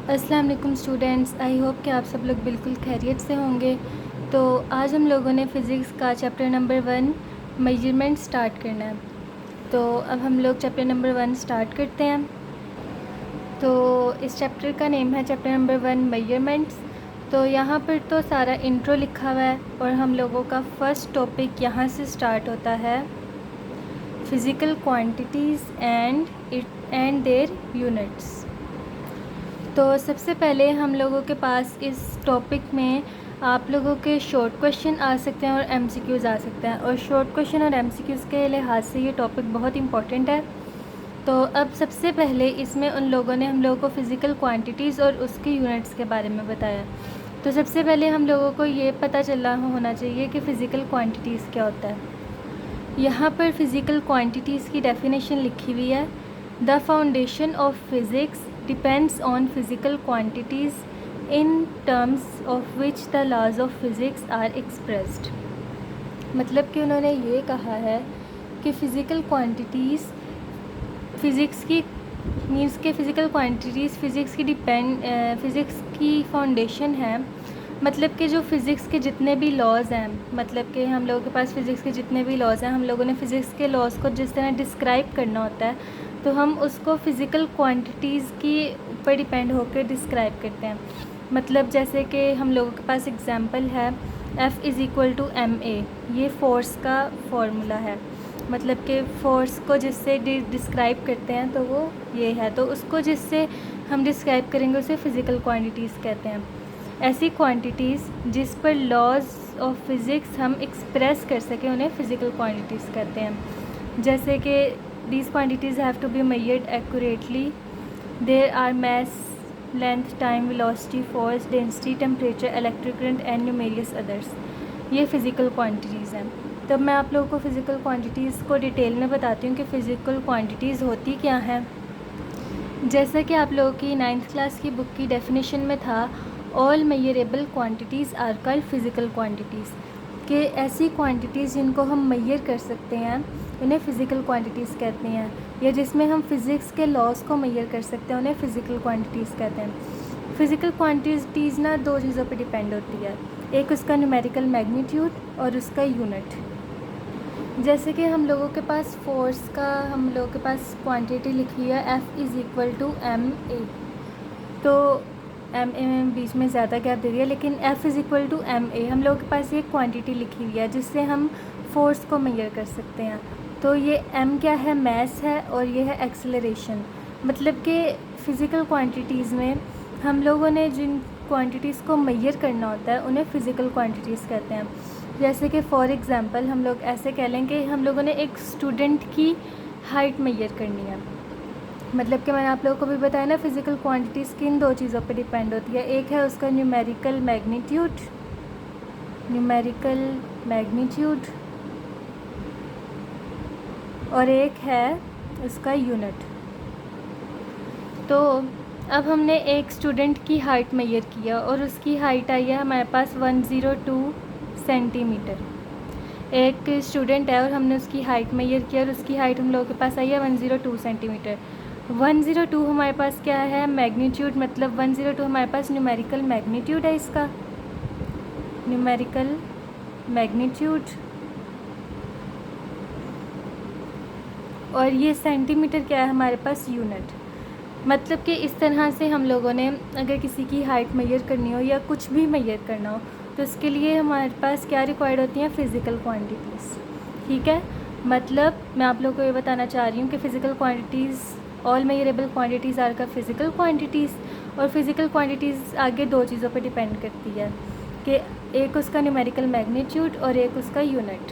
अस्सलाम वालेकुम students, I hope कि आप सब लोग बिल्कुल खैरियत से होंगे। तो आज हम लोगों ने फ़िज़िक्स का चैप्टर नंबर 1 मेजरमेंट स्टार्ट करना है। तो अब हम लोग चैप्टर नंबर 1 स्टार्ट करते हैं। तो इस चैप्टर का नेम है चैप्टर नंबर 1 मेजरमेंट्स। तो यहाँ पर तो सारा इंट्रो लिखा हुआ है और हम लोगों का फ़र्स्ट टॉपिक यहाँ से स्टार्ट होता है, physical quantities and their units. तो सबसे पहले हम लोगों के पास इस टॉपिक में आप लोगों के शॉर्ट क्वेश्चन आ सकते हैं और एमसीक्यूज़ आ सकते हैं, और शॉर्ट क्वेश्चन और एमसीक्यूज़ के लिहाज से ये टॉपिक बहुत इंपॉर्टेंट है। तो अब सबसे पहले इसमें उन लोगों ने हम लोगों को फ़िज़िकल क्वांटिटीज़ और उसके यूनिट्स के बारे में बताया। तो सबसे पहले हम लोगों को ये पता चला होना चाहिए कि फ़िज़िकल क्वांटिटीज़ क्या होता है। यहाँ पर फ़िज़िकल क्वांटिटीज़ की डेफिनेशन लिखी हुई है। The foundation of physics depends on physical quantities in terms of which the laws of physics are expressed। मतलब कि उन्होंने ये कहा है कि फ़िज़िकल क्वांटिटीज़ फ़िज़िक्स की मीन्स के फ़िज़िकल क्वांटिटीज़ फ़िज़िक्स की फाउंडेशन है। मतलब कि जो फ़िज़िक्स के जितने भी लॉज़ हैं, मतलब कि हम लोगों के पास फ़िज़िक्स के जितने भी लॉज़ हैं, हम लोगों ने फ़िज़िक्स के लॉज़ को जिस तरह डिस्क्राइब करना होता है, तो हम उसको फ़िज़िकल क्वांटिटीज़ की ऊपर डिपेंड होकर डिस्क्राइब करते हैं। मतलब जैसे कि हम लोगों के पास एग्ज़ाम्पल है F=ma, ये फ़ोर्स का फॉर्मूला है। मतलब कि फ़ोर्स को जिससे डिस्क्राइब करते हैं तो वो ये है, तो उसको जिससे हम डिस्क्राइब करेंगे उसे फ़िज़िकल क्वांटिटीज़ कहते हैं। ऐसी क्वांटिटीज़ जिस पर लॉज ऑफ फिज़िक्स हम एक्सप्रेस कर सकें उन्हें फ़िज़िकल क्वांटिटीज़ कहते हैं। जैसे कि these quantities have to be measured accurately. There are mass, length, time, velocity, force, density, temperature, electric current and numerous others। ये फ़िज़िकल क्वांटिटीज़ हैं। तब मैं आप लोगों को फ़िज़िकल क्वांटिटीज़ को डिटेल में बताती हूँ कि फ़िज़िकल क्वांटिटीज़ होती क्या हैं। जैसा कि आप लोगों की 9th क्लास की बुक की डेफिनेशन में था, all measurable quantities are called physical quantities, कि ऐसी क्वांटिटीज़ जिनको हम मेजर कर सकते हैं उन्हें फ़िज़िकल क्वांटिटीज़ कहते हैं, या जिसमें हम फ़िज़िक्स के लॉज को मेजर कर सकते हैं उन्हें फ़िज़िकल क्वांटिटीज़ कहते हैं। फ़िज़िकल क्वांटिटीज़ ना दो चीज़ों पर डिपेंड होती है, एक उसका न्यूमेरिकल मैग्नीट्यूड और उसका यूनिट। जैसे कि हम लोगों के पास फ़ोर्स का हम लोगों के पास क्वांटिटी लिखी है F=ma, तो ma में बीच में ज़्यादा गैप दे दिया, लेकिन F=ma हम लोगों के पास ये क्वांटिटी लिखी हुई है जिससे हम फ़ोर्स को मेजर कर सकते हैं। तो ये m क्या है, मैस है, और ये है एक्सेलरेशन। मतलब कि फ़िज़िकल क्वांटिटीज़ में हम लोगों ने जिन क्वांटिटीज़ को मेजर करना होता है उन्हें फ़िज़िकल क्वांटिटीज़ कहते हैं। जैसे कि फ़ॉर एग्ज़ाम्पल हम लोग ऐसे कह लें कि हम लोगों ने एक स्टूडेंट की हाइट मेजर करनी है। मतलब कि मैंने आप लोगों को भी बताया ना, फ़िज़िकल क्वांटिटीज़ किन दो चीज़ों पे डिपेंड होती है, एक है उसका न्यूमेरिकल मैग्नीट्यूड और एक है उसका यूनिट। तो अब हमने एक स्टूडेंट की हाइट मेजर किया और उसकी हाइट आई है हमारे पास 102 सेंटीमीटर। एक स्टूडेंट है और हमने उसकी हाइट मेजर किया और उसकी हाइट हम लोगों के पास आई है 102 सेंटीमीटर। 102 हमारे पास क्या है, मैग्नीट्यूड, मतलब 102 हमारे पास न्यूमेरिकल मैग्नीट्यूड है इसका, न्यूमेरिकल मैग्नीट्यूड, और ये सेंटीमीटर क्या है हमारे पास, यूनिट। मतलब कि इस तरह से हम लोगों ने अगर किसी की हाइट मेजर करनी हो या कुछ भी मेजर करना हो तो इसके लिए हमारे पास क्या रिक्वायर्ड होती हैं, फ़िज़िकल क्वांटिटीज़। ठीक है, मतलब मैं आप लोगों को ये बताना चाह रही हूँ कि physical quantities, all measurable quantities are का फ़िज़िकल क्वांटिटीज़, और फ़िज़िकल क्वांटिटीज़ आगे दो चीज़ों पर डिपेंड करती है कि एक उसका न्यूमेरिकल मैग्नीट्यूड और एक उसका यूनिट।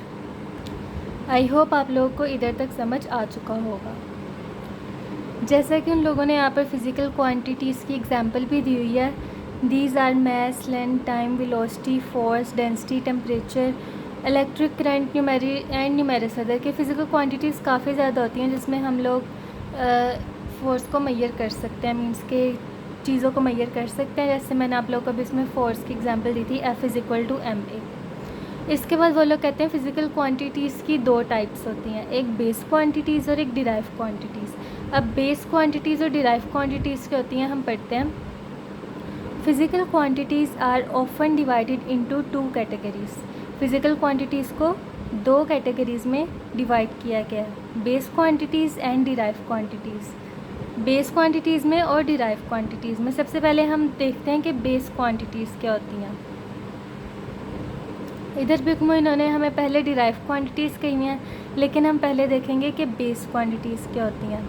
आई होप आप लोगों को इधर तक समझ आ चुका होगा। जैसा कि उन लोगों ने यहाँ पर फ़िज़िकल क्वांटिटीज़ की एग्जांपल भी दी हुई है, these are mass, length, time, velocity, force, density, temperature, electric current, numerous other. के फ़िज़िकल क्वांटिटीज़ काफ़ी ज़्यादा होती हैं जिसमें हम लोग फोर्स को मेजर कर सकते हैं, मीन्स के चीज़ों को मेजर कर सकते हैं। जैसे मैंने आप लोगों को भी इसमें फोर्स की एग्जांपल दी थी, F=ma। इसके बाद वो लोग कहते हैं फ़िज़िकल क्वांटिटीज़ की दो टाइप्स होती हैं, एक बेस क्वांटिटीज़ और एक डिराइव क्वांटिटीज़। अब बेस क्वांटिटीज़ और डिराइव क्वांटिटीज़ क्या होती हैं हम पढ़ते हैं। Physical quantities are often divided into 2 categories. Physical quantities को 2 कैटेगरीज़ में डिवाइड किया गया है, base quantities and derive quantities. Base quantities में और डिराइव क्वांटिटीज़ में सबसे पहले हम देखते हैं कि बेस क्वांटिटीज़ क्या होती हैं। इधर बुक में इन्होंने हमें पहले डिराइव क्वांटिटीज़ कही हैं, लेकिन हम पहले देखेंगे कि बेस क्वांटिटीज़ क्या होती हैं।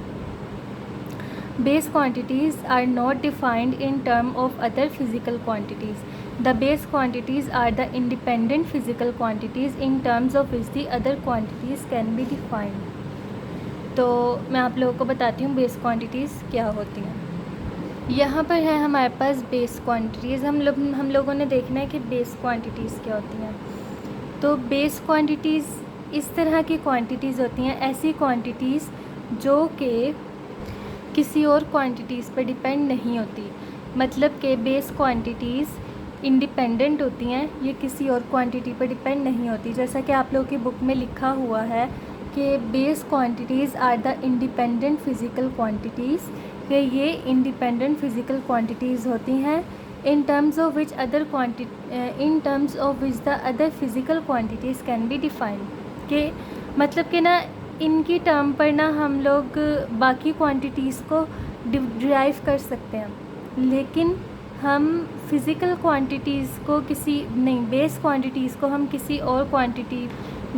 Base quantities are not defined in terms of other physical quantities. The base quantities are the independent physical quantities in terms of which the other quantities can be defined. तो मैं आप लोगों को बताती हूँ बेस क्वांटिटीज़ क्या होती हैं। यहाँ पर है हमारे पास बेस क्वांटिटीज़। हम लोगों ने देखना है कि बेस क्वांटिटीज़ क्या होती हैं। तो बेस क्वांटिटीज़ इस तरह की क्वांटिटीज़ होती हैं, ऐसी क्वांटिटीज़ जो कि किसी और क्वांटिटीज़ पर डिपेंड नहीं होती। मतलब कि बेस क्वांटिटीज़ इंडिपेंडेंट होती हैं, ये किसी और क्वांटिटी पर डिपेंड नहीं होती। जैसा कि आप लोगों की बुक में लिखा हुआ है कि base quantities are the independent physical quantities, कि ये इंडिपेंडेंट फिज़िकल क्वांटिटीज़ होती हैं in terms of which the other physical quantities can be defined. कि मतलब कि ना इनकी टर्म पर ना हम लोग बाकी क्वांटिटीज़ को डिराइव कर सकते हैं, लेकिन हम फिज़िकल क्वांटिटीज़ को बेस क्वांटिटीज़ को हम किसी और क्वांटिटी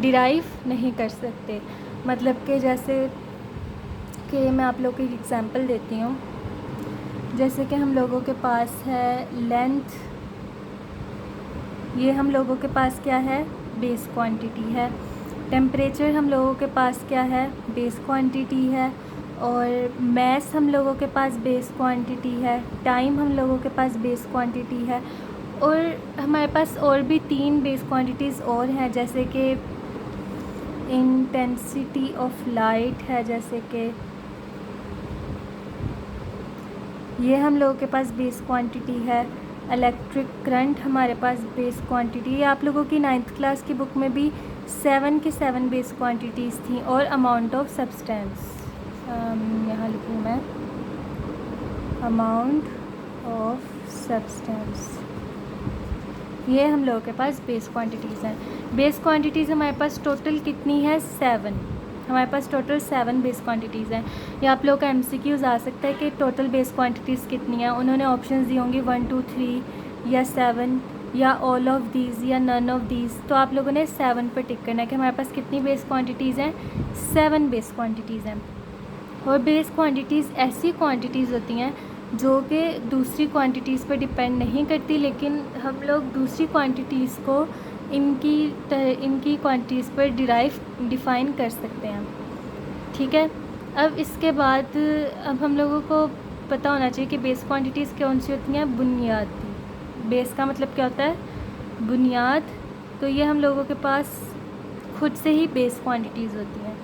डिराइव नहीं कर सकते। मतलब कि जैसे कि मैं आप लोगों को एक एग्ज़ाम्पल देती हूँ। जैसे कि हम लोगों के पास है लेंथ, ये हम लोगों के पास क्या है, बेस क्वांटिटी है। टेम्परेचर हम लोगों के पास क्या है, बेस क्वांटिटी है। और मैस हम लोगों के पास बेस क्वांटिटी है। टाइम हम लोगों के पास बेस क्वांटिटी है। और हमारे पास और भी 3 बेस क्वांटिटीज़ और हैं, जैसे कि इंटेंसिटी ऑफ लाइट है, जैसे कि ये हम लोगों के पास बेस क्वांटिटी है। इलेक्ट्रिक करंट हमारे पास बेस क्वांटिटी है। आप लोगों की 9th क्लास की बुक में भी 7 की 7 बेस क्वांटिटीज़ थी। और अमाउंट ऑफ सब्सटेंस, यहाँ लिखूँ मैं, अमाउंट ऑफ सब्सटेंस, ये हम लोगों के पास बेस क्वांटिटीज़ हैं। बेस क्वांटिटीज़ हमारे पास टोटल कितनी है, 7। हमारे पास टोटल 7 बेस क्वांटिटीज़ हैं। या आप लोगों का MCQs आ सकता है कि टोटल बेस क्वांटिटीज़ कितनी हैं। उन्होंने ऑप्शंस दी होंगी 1 2 3 या 7 या ऑल ऑफ दीज या नन ऑफ दीज। तो आप लोगों ने 7 पर टिक करना है कि हमारे पास कितनी बेस क्वांटिटीज़ हैं, 7 बेस क्वांटिटीज़ हैं। और बेस क्वांटिटीज़ ऐसी क्वांटिटीज़ होती हैं जो कि दूसरी क्वांटिटीज़ पर डिपेंड नहीं करती, लेकिन हम लोग दूसरी क्वांटिटीज़ को इनकी क्वांटिटीज़ पर डिफ़ाइन कर सकते हैं। ठीक है। अब इसके बाद अब हम लोगों को पता होना चाहिए कि बेस क्वांटिटीज़ कौन सी होती हैं, बुनियादी। बेस का मतलब क्या होता है, बुनियाद। तो ये हम लोगों के पास खुद से ही बेस क्वांटिटीज़ होती हैं।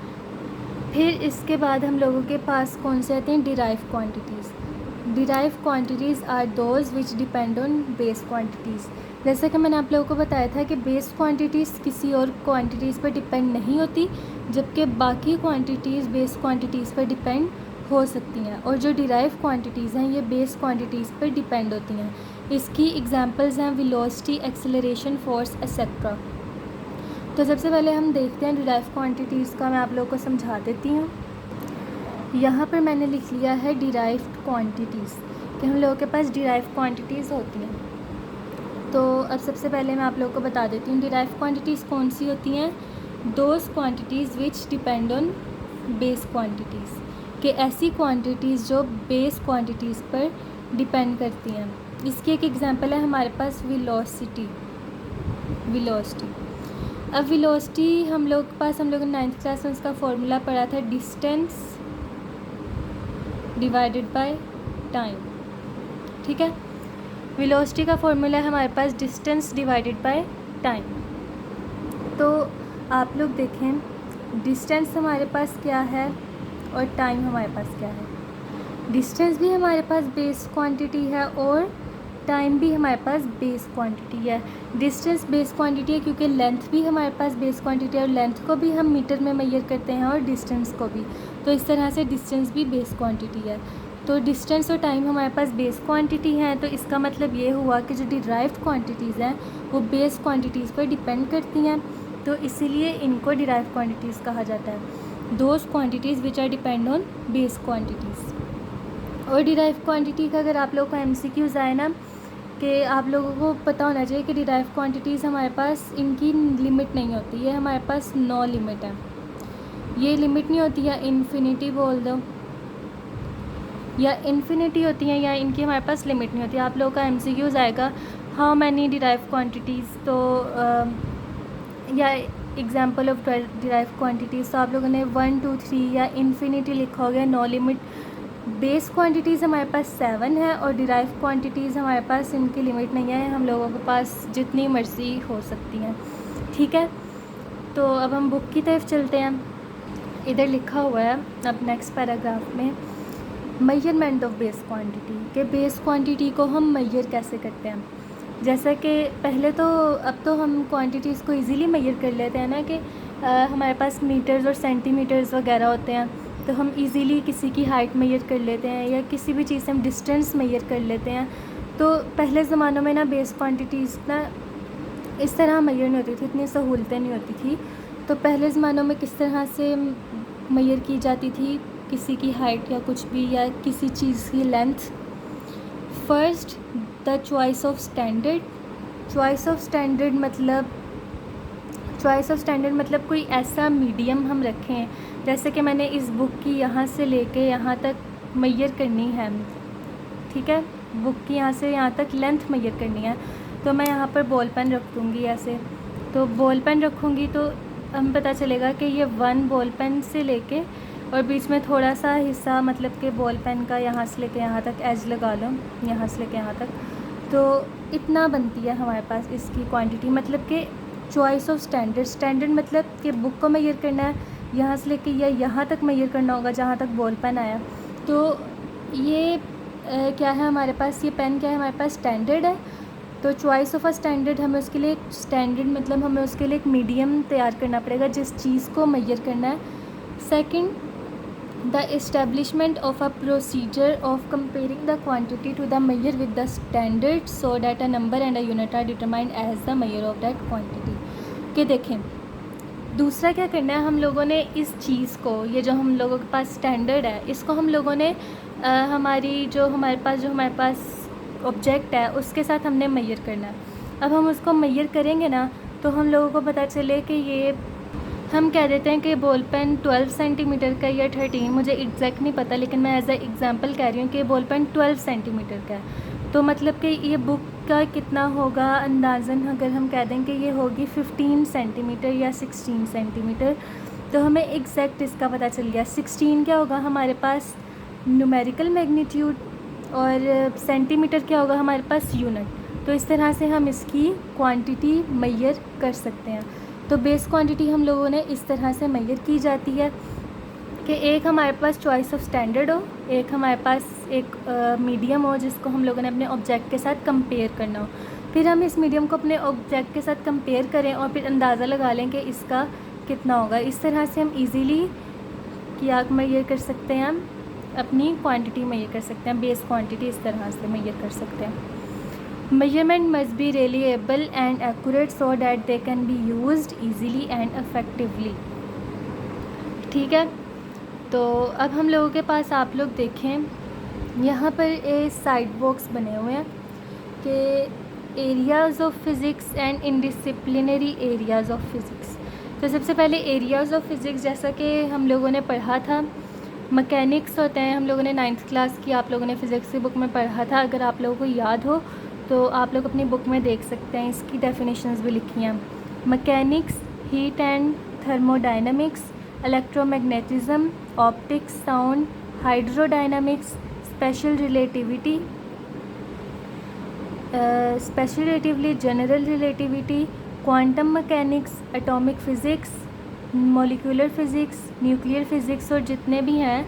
फिर इसके बाद हम लोगों के पास कौन से आते हैं, derive quantities. Derive quantities are those which depend on base quantities. जैसे कि मैंने आप लोगों को बताया था कि बेस क्वांटिटीज़ किसी और क्वांटिटीज़ पर डिपेंड नहीं होती, जबकि बाकी क्वांटिटीज़ बेस क्वांटिटीज़ पर डिपेंड हो सकती हैं। और जो डिराइव क्वांटिटीज़ हैं ये बेस क्वांटिटीज़ पर डिपेंड होती हैं। इसकी एग्जांपल्स हैं वेलोसिटी, एक्सेलरेशन, फोर्स, एक्सेट्रा। तो सबसे पहले हम देखते हैं डिराइव क्वांटिटीज़ का। मैं आप लोगों को समझा देती हूँ। यहाँ पर मैंने लिख लिया है डिराइव्ड क्वांटिटीज़, कि हम लोगों के पास डिराइव क्वांटिटीज़ होती हैं। तो अब सबसे पहले मैं आप लोगों को बता देती हूँ डिराइव क्वांटिटीज़ कौन सी होती हैं, those quantities which depend on base quantities, कि ऐसी क्वांटिटीज़ जो बेस क्वांटिटीज़ पर डिपेंड करती हैं। इसकी एक एग्जांपल है हमारे पास वेलोसिटी। अब वेलोसिटी हम लोगों ने 9th क्लास में उसका फॉर्मूला पढ़ा था, डिस्टेंस डिवाइडेड बाय टाइम। ठीक है। वेलोसिटी का फॉर्मूला है हमारे पास डिस्टेंस डिवाइडेड बाय टाइम। तो आप लोग देखें डिस्टेंस हमारे पास क्या है और टाइम हमारे पास क्या है। डिस्टेंस भी हमारे पास बेस क्वांटिटी है और टाइम भी हमारे पास बेस क्वांटिटी है। डिस्टेंस बेस क्वांटिटी है क्योंकि लेंथ भी हमारे पास बेस क्वांटिटी है, और लेंथ को भी हम मीटर में मेजर करते हैं और डिस्टेंस को भी। तो इस तरह से डिस्टेंस भी बेस क्वांटिटी है। तो डिस्टेंस और टाइम हमारे पास बेस क्वांटिटी हैं, तो इसका मतलब ये हुआ कि जो डिराइव्ड क्वांटिटीज़ हैं वो बेस क्वांटिटीज़ पर डिपेंड करती हैं, तो इसीलिए इनको डिराइव्ड क्वांटिटीज़ कहा जाता है, those quantities which are depend on base quantities. और डिराइव्ड क्वांटिटी का अगर आप लोगों को MCQs आए ना, कि आप लोगों को पता होना चाहिए कि डिराइव्ड क्वांटिटीज़ हमारे पास इनकी लिमिट नहीं होती है, हमारे पास नो लिमिट है, ये लिमिट नहीं होती, या इन्फिनिटी बोल दो, या इन्फिनिटी होती हैं, या इनकी हमारे पास लिमिट नहीं होती। आप लोगों का MCQs आएगा हाउ मैनी डिराइव्ड क्वांटिटीज़, तो या एग्जांपल ऑफ डिराइव्ड क्वांटिटीज़, तो आप लोगों ने 1 2 3 या इन्फिनिटी लिखा होगा, नो लिमिट। बेस क्वांटिटीज़ हमारे पास 7 है और डिराइव्ड क्वांटिटीज़ हमारे पास इनकी लिमिट नहीं है, हम लोगों के पास जितनी मर्ज़ी हो सकती हैं, ठीक है। तो अब हम बुक की तरफ चलते हैं। इधर लिखा हुआ है अब नेक्स्ट पैराग्राफ में, मेजरमेंट ऑफ बेस क्वांटिटी, के बेस क्वांटिटी को हम मेजर कैसे करते हैं। जैसा कि पहले तो अब तो हम क्वांटिटीज़ को इजीली मेजर कर लेते हैं ना, कि हमारे पास मीटर्स और सेंटीमीटर्स वगैरह होते हैं, तो हम इजीली किसी की हाइट मेजर कर लेते हैं, या किसी भी चीज़ से हम डिस्टेंस मेजर कर लेते हैं। तो पहले ज़मानों में ना बेस क्वांटिटीज़ ना इस तरह मेजर नहीं होती थी, इतनी सहूलतें नहीं होती थी। तो पहले ज़मानों में किस तरह से मेजर की जाती थी किसी की हाइट या कुछ भी, या किसी चीज़ की length. First the choice of standard. Choice of standard मतलब कोई ऐसा मीडियम हम रखें, जैसे कि मैंने इस बुक की यहाँ से लेके यहाँ तक मेजर करनी है, ठीक है, बुक की यहाँ से यहाँ तक लेंथ मेजर करनी है, तो मैं यहाँ पर बॉल पेन रख दूँगी ऐसे। तो बॉल पेन रखूँगी तो हमें पता चलेगा कि ये 1 बॉल पेन से लेके और बीच में थोड़ा सा हिस्सा, मतलब कि बॉल पेन का यहाँ से लेके यहाँ तक एज लगा लो, यहाँ से लेके यहाँ तक, तो इतना बनती है हमारे पास इसकी क्वांटिटी। मतलब कि चॉइस ऑफ स्टैंडर्ड मतलब कि बुक को मेजर करना है, यहाँ से लेके या यहाँ तक मेजर करना होगा जहाँ तक बॉल पेन आया। तो ये क्या है हमारे पास, ये पेन क्या है हमारे पास, स्टैंडर्ड है। तो चॉइस ऑफ अ स्टैंडर्ड, हमें उसके लिए स्टैंडर्ड मतलब हमें उसके लिए एक मीडियम तैयार करना पड़ेगा जिस चीज़ को मेजर करना है। Second, the establishment of a procedure of comparing the quantity to the measure with the standard so that a number and a unit are determined as the measure of that quantity. कि देखें दूसरा क्या करना है, हम लोगों ने इस चीज़ को, ये जो हम लोगों के पास स्टैंडर्ड है, इसको हम लोगों ने हमारे पास ऑब्जेक्ट है उसके साथ हमने मेजर करना है। अब हम उसको मेजर करेंगे ना, तो हम लोगों को पता चले कि ये हम कह देते हैं कि बॉल पेन 12 सेंटीमीटर का या 13, मुझे एग्जैक्ट नहीं पता, लेकिन मैं एज ए एग्ज़ाम्पल कह रही हूँ कि बॉल पेन 12 सेंटीमीटर का है। तो मतलब कि ये बुक का कितना होगा अंदाज़न, अगर हम कह दें कि ये होगी 15 सेंटीमीटर या 16 सेंटीमीटर, तो हमें एग्जैक्ट इसका पता चल गया। 16 क्या होगा हमारे पास, न्यूमेरिकल मैग्नीट्यूड, और सेंटीमीटर क्या होगा हमारे पास, यूनिट। तो इस तरह से हम इसकी क्वांटिटी मेजर कर सकते हैं। तो बेस क्वांटिटी हम लोगों ने इस तरह से मेजर की जाती है कि एक हमारे पास चॉइस ऑफ स्टैंडर्ड हो, एक हमारे पास एक मीडियम हो जिसको हम लोगों ने अपने ऑब्जेक्ट के साथ कंपेयर करना हो। फिर हम इस मीडियम को अपने ऑब्जेक्ट के साथ कंपेयर करें और फिर अंदाज़ा लगा लें कि इसका कितना होगा। इस तरह से हम इजीली क्या मेजर कर सकते हैं, हम अपनी क्वांटिटी मेजर कर सकते हैं, बेस क्वांटिटी इस तरह से मेजर कर सकते हैं। Measurement must be reliable and accurate so that they can be used easily and effectively. ठीक है, तो अब हम लोगों के पास आप लोग देखें यहाँ पर ये साइड बॉक्स बने हुए हैं कि areas of physics and interdisciplinary areas of physics. तो सबसे पहले एरियाज़ ऑफ फिज़िक्स, जैसा कि हम लोगों ने पढ़ा था, मैकेनिक्स होते हैं, हम लोगों ने 9th क्लास की आप लोगों ने फ़िज़िक्स की बुक में पढ़ा था। अगर आप लोगों को याद हो तो आप लोग अपनी बुक में देख सकते हैं, इसकी डेफिनेशंस भी लिखी हैं। Mechanics, heat and thermodynamics, electromagnetism, optics, sound, hydrodynamics, special relativity, general relativity, quantum mechanics, atomic physics, molecular physics, nuclear physics, और जितने भी हैं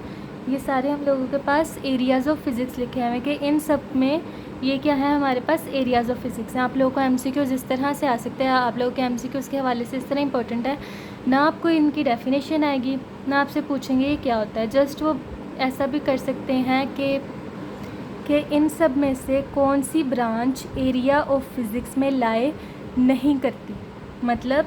ये सारे हम लोगों के पास एरियाज़ ऑफ फ़िज़िक्स लिखे हुए हैं कि इन सब में ये क्या है हमारे पास एरियाज़ ऑफ फिज़िक्स हैं। आप लोगों को MCQs इस तरह से आ सकते हैं, आप लोगों के MCQs के हवाले से इस तरह इंपॉर्टेंट है ना, आपको इनकी डेफिनेशन आएगी ना आपसे पूछेंगे ये क्या होता है, जस्ट वो ऐसा भी कर सकते हैं कि इन सब में से कौन सी ब्रांच एरिया ऑफ फिज़िक्स में लाए नहीं करती। मतलब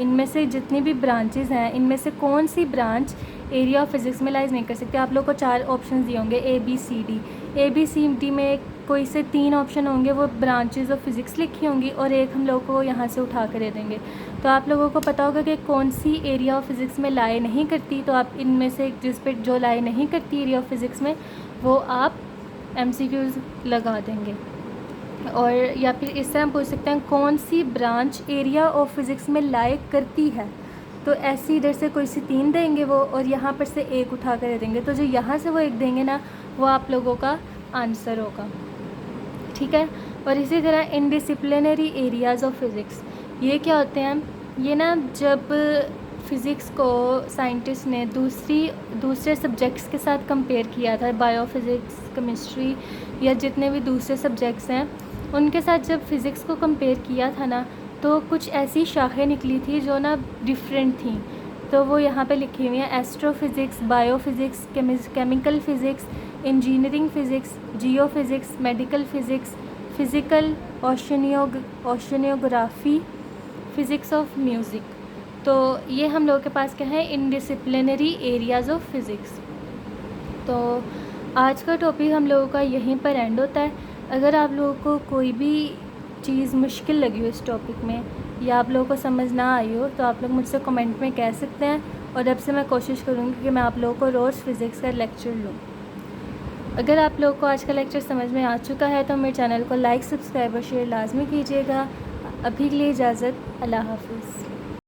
इनमें से जितनी भी ब्रांचेस हैं इनमें से कौन सी ब्रांच एरिया ऑफ फिज़िक्स में लाइज नहीं कर सकते। आप लोग को 4 ऑप्शन दिए होंगे ए बी सी डी में कोई से 3 ऑप्शन होंगे, वो ब्रांचेस ऑफ फिज़िक्स लिखी होंगी और एक हम लोग को यहाँ से उठा कर दे देंगे। तो आप लोगों को पता होगा कि कौन सी एरिया ऑफ फिज़िक्स में लाए नहीं करती। तो आप इनमें से जिस पे जो लाए नहीं करती एरिया ऑफ फिज़िक्स में वो आप MCQs लगा देंगे। और या फिर इस तरह हम पूछ सकते हैं कौन सी ब्रांच एरिया ऑफ फिज़िक्स में लाए करती है। तो ऐसी इधर से कोई सी 3 देंगे वो और यहाँ पर से 1 उठा कर दे देंगे। तो जो यहाँ से वो 1 देंगे ना वो आप लोगों का आंसर होगा, ठीक है। और इसी तरह इनडिसिप्लिनरी एरियाज़ ऑफ फिज़िक्स, ये क्या होते हैं? ये ना जब फ़िज़िक्स को साइंटिस्ट ने दूसरे सब्जेक्ट्स के साथ कंपेयर किया था, बायोफिज़िक्स, केमिस्ट्री या जितने भी दूसरे सब्जेक्ट्स हैं उनके साथ जब फ़िज़िक्स को कंपेयर किया था ना तो कुछ ऐसी शाखें निकली थी जो ना डिफरेंट थी। तो वो यहाँ पे लिखी हुई हैं astrophysics, biophysics, chemical physics, engineering physics, geophysics, medical physics, physical oceanography, physics of music. तो ये हम लोगों के पास क्या है, इनडिसिप्लिनरी एरियाज़ ऑफ फ़िज़िक्स। तो आज का टॉपिक हम लोगों का यहीं पर एंड होता है। अगर आप लोगों को कोई भी चीज़ मुश्किल लगी हो इस टॉपिक में या आप लोगों को समझ ना आई हो तो आप लोग मुझसे कमेंट में कह सकते हैं और अब से मैं कोशिश करूँगी कि मैं आप लोगों को रोज़ फिज़िक्स का लेक्चर लूँ। अगर आप लोगों को आज का लेक्चर समझ में आ चुका है तो मेरे चैनल को लाइक, सब्सक्राइब और शेयर लाजमी कीजिएगा। अभी के लिए इजाज़त, अल्लाह हाफ़िज़।